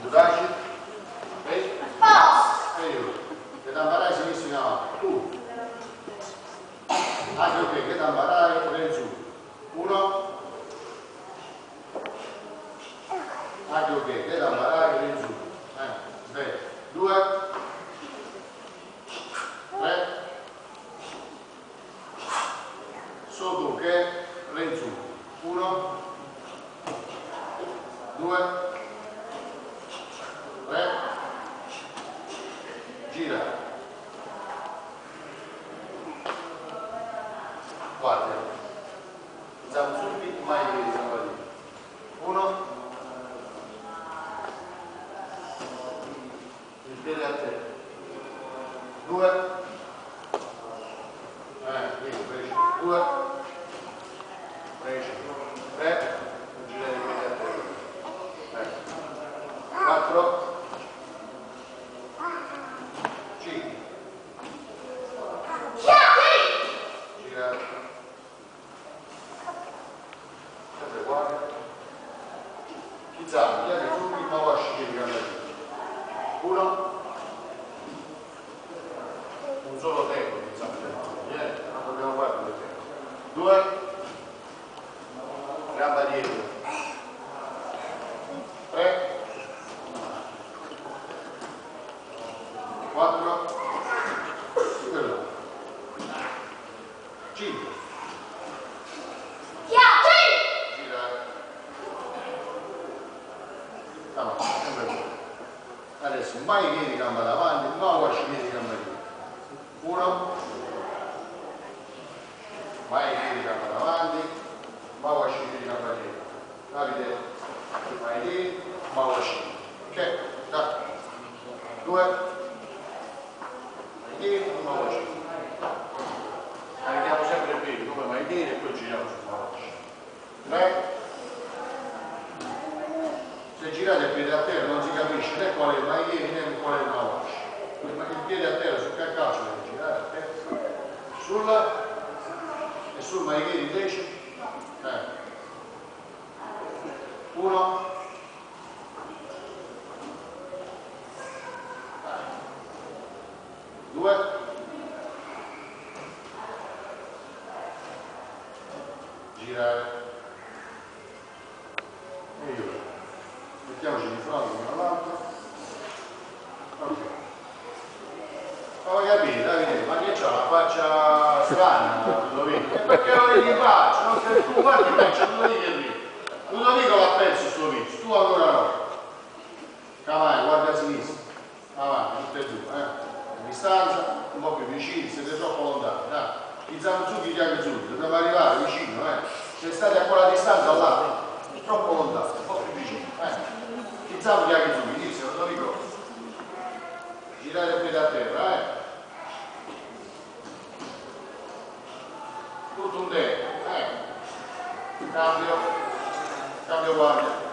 Duraci? E io. Che t'ambarai si messo in avanti. Tu. Anche ok, che t'ambarai tre in su. Uno. Anche ok, che t'ambarai tre in su. Bene. Due. Tre. Sotto che tre in su. Uno. Due. Tre. Gira. Guarda. Siamo subito, mai vedi, siamo lì. Uno. Il piede a te. Due. Quindi, preci. Due. Preci. Tre. Gira il piede a te. 4. 5. Gira. Sempre uguale. Chizzamo, chiede su, prima wasci che di cambiare. 1. Un solo tempo, chizzamo. Niente, non dobbiamo fare due tempi. 2. Gamba dietro. 3. 4. 5. Girare. Sempre così. Adesso mai piedi gamba davanti, no wasci piedi gamba dietro. 1. Mai piedi gamba davanti, ma wasci piedi gamba dietro. Davide, mai piedi, ma wasci. Ok? Dai. 2. Mai piedi, ma wasci. Carichiamo sempre il piede, come mai piedi e poi giriamo su ma wasci. 3. Se girate il piede a terra non si capisce né qual è il mai piedi né qual è il ma wasci. Il piede a terra sul calcaccio deve girare a terra. E sul mai piedi invece 1. 2. Girare. E io. Mettiamoci di fronte uno all'altro. Ok. Ho capito, Davide, ma che c'ha la faccia strana, lo vedi? E perché lo vedi in faccia? Non sei tu, guardi me, c'è tutto lì che ridi. Ludovico l'ha perso sto pizzo, tu ancora no. Cavai, guarda a sinistra. Avanti, tutte e due, A distanza, un po' più vicini, siete troppo lontani, dai. Chi zanno su, chi chiami su, dobbiamo arrivare vicino, Se state a quella distanza là, è troppo lontano, un po' più vicino, Chi zanno, chiami su, inizia, Ludovico. Girate il piede a terra, Tutto un tempo, Cambio guardia,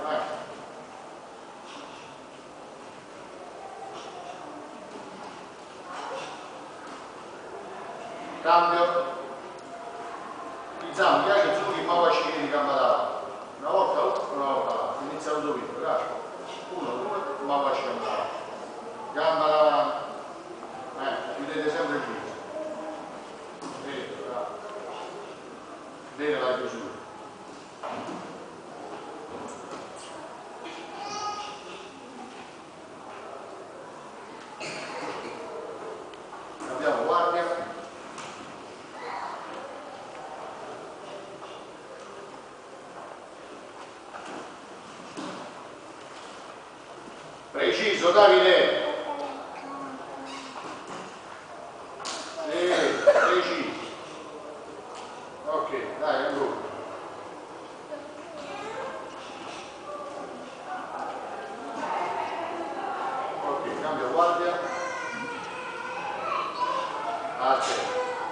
Cambio. Iniziamo, piace su che ma wasci di gamba davanti. Una volta là. Inizia Ludovico, ragazzi. 1, 2, ma wasci gamba davanti. Gamba davanti. Chiudete sempre il viso. Bene la chiusura. Cambiamo guardia. Preciso, Davide. Preciso. Ok, dai, ancora. Ok, cambio guardia.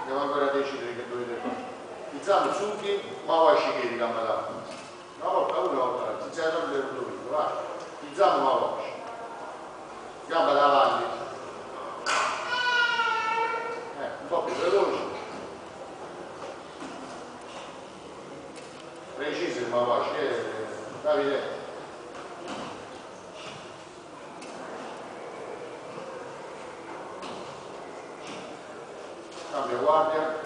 Devo ancora decidere che dovete fare. Iniziamo su ma wasci che di gamba davanti. Una volta, iniziamo a vedere tutto questo, vai. Iniziamo ma wasci. Gamba davanti, un po' più veloce, preciso ma wasci, Davide, guardia.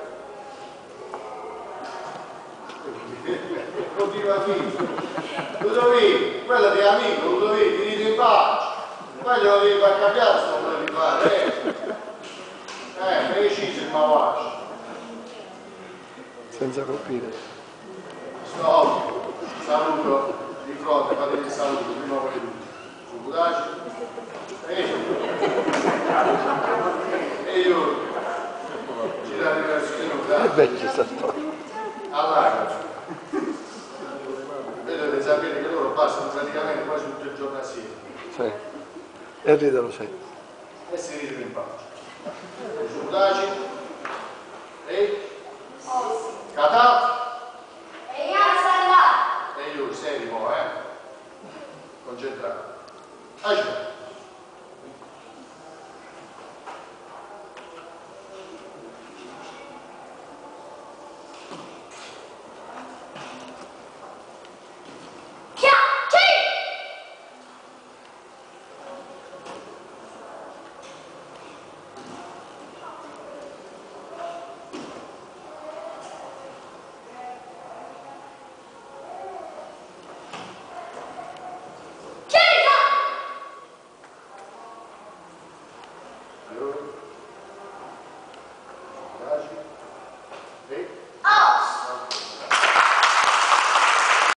Continua qui. Ludovico, quella di amico, Ludovico, ti dite in pace. Poi glielo devi far cambiare, sto volendo fare, preciso il mavaggio. Senza colpire. Stop, saluto di fronte, fate il saluto, prima voi tutti. Su Budaci. E io girare verso di Budaci. Vecchio stato. All'aria. Vedete sapere che loro passano praticamente quasi tutto il giorno assieme. Sì. E ridono sempre. E si ridono in pace. Su Budaci. E Catà.